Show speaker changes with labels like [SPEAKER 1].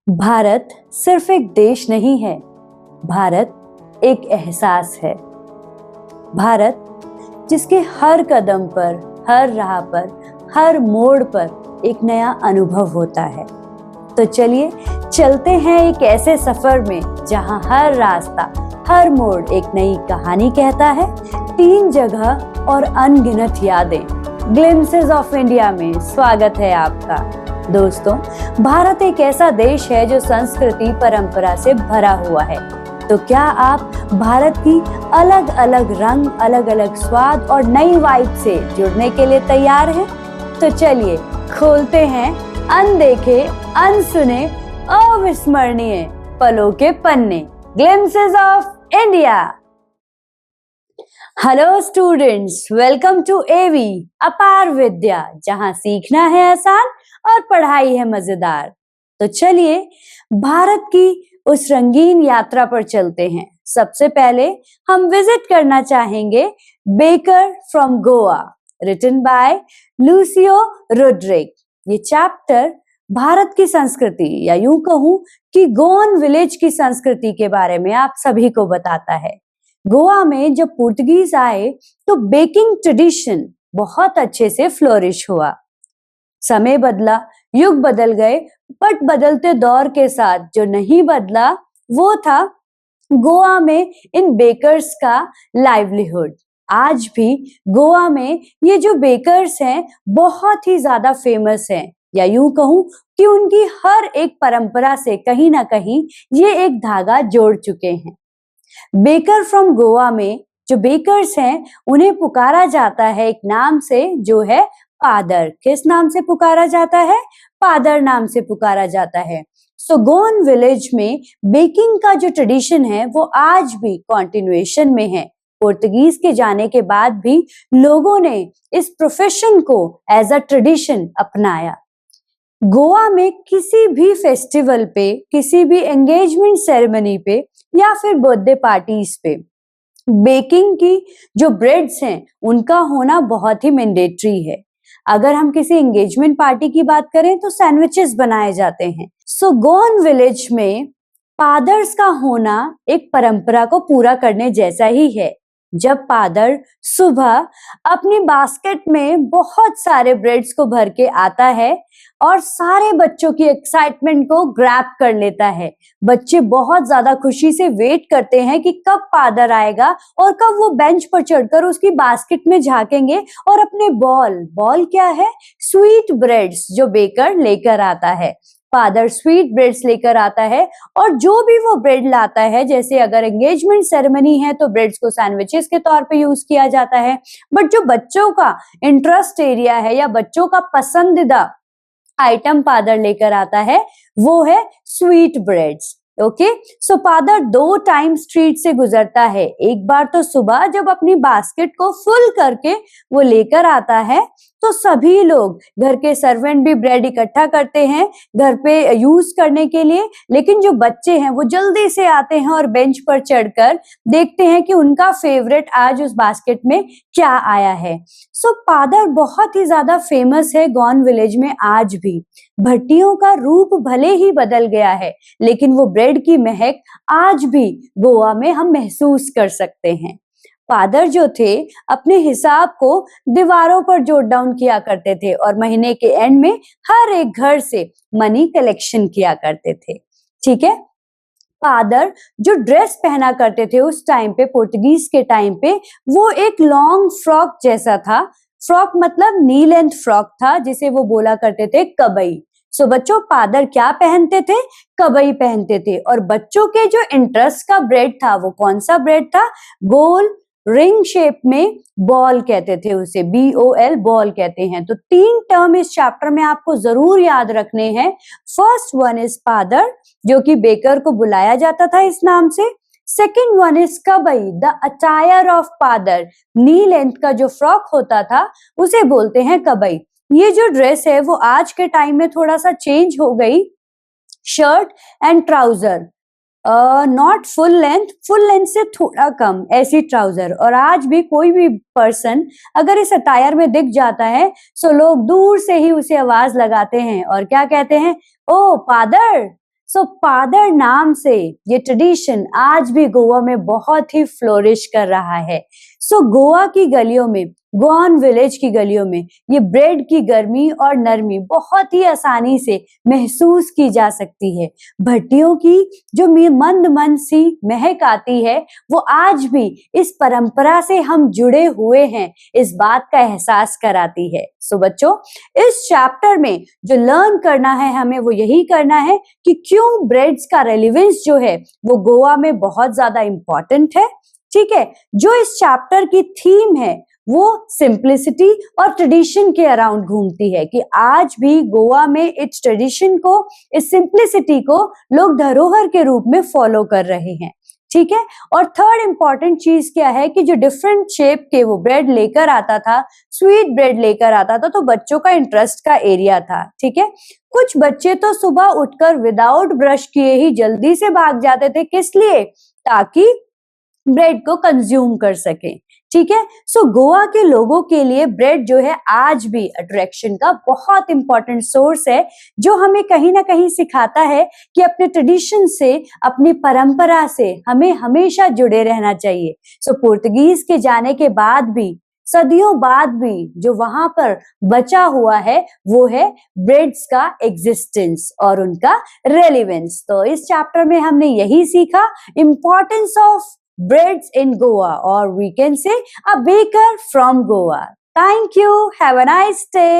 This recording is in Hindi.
[SPEAKER 1] भारत सिर्फ एक देश नहीं है, भारत एक एहसास है। भारत जिसके हर कदम पर, हर राह पर, हर मोड़ पर एक नया अनुभव होता है। तो चलिए चलते हैं एक ऐसे सफर में जहां हर रास्ता, हर मोड़ एक नई कहानी कहता है। 3 जगह और अनगिनत यादें, ग्लिम्सेस ऑफ इंडिया में स्वागत है आपका। दोस्तों, भारत एक ऐसा देश है जो संस्कृति परंपरा से भरा हुआ है। तो क्या आप भारत की अलग अलग रंग, अलग अलग स्वाद और नई वाइब से जुड़ने के लिए तैयार हैं? तो चलिए खोलते हैं अनदेखे, अनसुने, अविस्मरणीय पलों के पन्ने, glimpses of India. Hello students, welcome to AV Apar Vidya, जहां सीखना है आसान और पढ़ाई है मजेदार। तो चलिए भारत की उस रंगीन यात्रा पर चलते हैं। सबसे पहले हम विजिट करना चाहेंगे baker from Goa, written by Lucio Rodrigues. ये चैप्टर भारत की संस्कृति, या यूं कहूं कि गोवन विलेज की संस्कृति के बारे में आप सभी को बताता है। गोवा में जब पुर्तगीज आए तो बेकिंग ट्रेडिशन बहुत अच्छे से फ्लोरिश हुआ। समय बदला, युग बदल गए, बट बदलते दौर के साथ जो नहीं बदला वो था गोवा में इन बेकर्स का लाइवलीहुड। आज भी गोवा में ये जो बेकर्स हैं बहुत ही ज्यादा फेमस हैं, या यूं कहूं कि उनकी हर एक परंपरा से कहीं ना कहीं ये एक धागा जोड़ चुके हैं। बेकर फ्रॉम गोवा में जो बेकर्स हैं उन्हें पुकारा जाता है एक नाम से, जो है पादर। किस नाम से पुकारा जाता है? पादर नाम से पुकारा जाता है। सो गोवन विलेज में बेकिंग का जो ट्रेडिशन है वो आज भी कॉन्टिन्यूएशन में है। पुर्तगीज के जाने के बाद भी लोगों ने इस प्रोफेशन को एज अ ट्रेडिशन अपनाया। गोवा में किसी भी फेस्टिवल पे, किसी भी एंगेजमेंट सेरेमनी पे या फिर बर्थडे पार्टीज पे बेकिंग की जो ब्रेड्स हैं उनका होना बहुत ही मैंडेटरी है। अगर हम किसी एंगेजमेंट पार्टी की बात करें तो सैंडविचेस बनाए जाते हैं। सो गोवन विलेज में पादर्स का होना एक परंपरा को पूरा करने जैसा ही है। जब पादर सुबह अपनी बास्केट में बहुत सारे ब्रेड्स को भर के आता है और सारे बच्चों की एक्साइटमेंट को ग्रैब कर लेता है। बच्चे बहुत ज्यादा खुशी से वेट करते हैं कि कब पादर आएगा और कब वो बेंच पर चढ़कर उसकी बास्केट में झांकेंगे और अपने बॉल क्या है? स्वीट ब्रेड्स जो बेकर लेकर आता है। फादर स्वीट ब्रेड्स लेकर आता है और जो भी वो ब्रेड लाता है, जैसे अगर एंगेजमेंट सेरेमनी है तो ब्रेड्स को सैंडविचेस के तौर पे यूज किया जाता है, बट जो बच्चों का इंटरेस्ट एरिया है या बच्चों का पसंदीदा आइटम फादर लेकर आता है वो है sweet breads. Okay, so father 2 time street से गुजरता है। एक बार तो सुबह जब अपनी बास्केट को फुल करके वो लेकर आता है तो सभी लोग, घर के सर्वेंट भी ब्रेड इकट्ठा करते हैं घर पे यूज करने के लिए, लेकिन जो बच्चे हैं वो जल्दी से आते हैं और बेंच पर चढ़कर देखते हैं कि उनका फेवरेट आज उस बास्केट में क्या आया है। सो फादर बहुत ही ज्यादा फेमस है गोवन विलेज में आज भी। भट्टियों का रूप भले ही बदल गया है, लेकिन वो ब्रेड की महक आज भी गोवा में हम महसूस कर सकते हैं। फादर जो थे अपने हिसाब को दीवारों पर जोट डाउन किया करते थे और महीने के एंड में हर एक घर से मनी कलेक्शन किया करते थे। ठीक है, फादर जो ड्रेस पहना करते थे उस टाइम पे, पुर्तगीज के टाइम पे, वो एक लॉन्ग फ्रॉक जैसा था। फ्रॉक मतलब नी लेंथ फ्रॉक था जिसे वो बोला करते थे कबई। सो बच्चों, फादर क्या पहनते थे? कबई पहनते थे। और बच्चों के जो इंटरेस्ट का ब्रेड था वो कौन सा ब्रेड था? गोल रिंग शेप में बॉल कहते थे उसे, BOL बॉल कहते हैं। तो 3 टर्म इस चैप्टर में आपको जरूर याद रखने हैं। फर्स्ट वन इज फादर, जो कि बेकर को बुलाया जाता था इस नाम से। सेकेंड वन इज कबई, the attire of father. Knee length का जो फ्रॉक होता था उसे बोलते हैं कबई। ये जो ड्रेस है वो आज के टाइम में थोड़ा सा चेंज हो गई, shirt and trouser, not full length से थोड़ा कम ऐसी ट्राउजर। और आज भी कोई भी पर्सन अगर इस अटायर में दिख जाता है सो लोग दूर से ही उसे आवाज लगाते हैं और क्या कहते हैं? ओ फादर, सो पादर नाम से ये ट्रेडिशन आज भी गोवा में बहुत ही फ्लोरिश कर रहा है। सो गोवा की गलियों में, गोवान विलेज की गलियों में ये ब्रेड की गर्मी और नरमी बहुत ही आसानी से महसूस की जा सकती है। भट्टियों की जो मंद मंद सी महक आती है वो आज भी इस परंपरा से हम जुड़े हुए हैं इस बात का एहसास कराती है। सो बच्चों, इस चैप्टर में जो लर्न करना है हमें वो यही करना है कि क्यों ब्रेड्स का रेलेवेंस जो है वो गोवा में बहुत ज्यादा इंपॉर्टेंट है। ठीक है, जो इस चैप्टर की थीम है वो सिंप्लिसिटी और ट्रेडिशन के अराउंड घूमती है कि आज भी गोवा में इस ट्रेडिशन को, इस सिंप्लिसिटी को लोग धरोहर के रूप में फॉलो कर रहे हैं। ठीक है, और थर्ड इंपॉर्टेंट चीज क्या है कि जो डिफरेंट शेप के वो ब्रेड लेकर आता था, स्वीट ब्रेड लेकर आता था, तो बच्चों का इंटरेस्ट का एरिया था। ठीक है, कुछ बच्चे तो सुबह उठकर विदाउट ब्रश किए ही जल्दी से भाग जाते थे, किस लिए? ताकि ब्रेड को कंज्यूम कर सके। ठीक है, सो गोवा के लोगों के लिए ब्रेड जो है आज भी अट्रैक्शन का बहुत इंपॉर्टेंट सोर्स है, जो हमें कहीं ना कहीं सिखाता है कि अपने ट्रेडिशन से, अपनी परंपरा से हमें हमेशा जुड़े रहना चाहिए। सो पुर्तगीज के जाने के बाद भी, सदियों बाद भी जो वहां पर बचा हुआ है वो है ब्रेड्स का एग्जिस्टेंस और उनका रेलेवेंस। तो इस चैप्टर में हमने यही सीखा, importance of breads in Goa, or we can say a baker from Goa. Thank you. Have a nice day.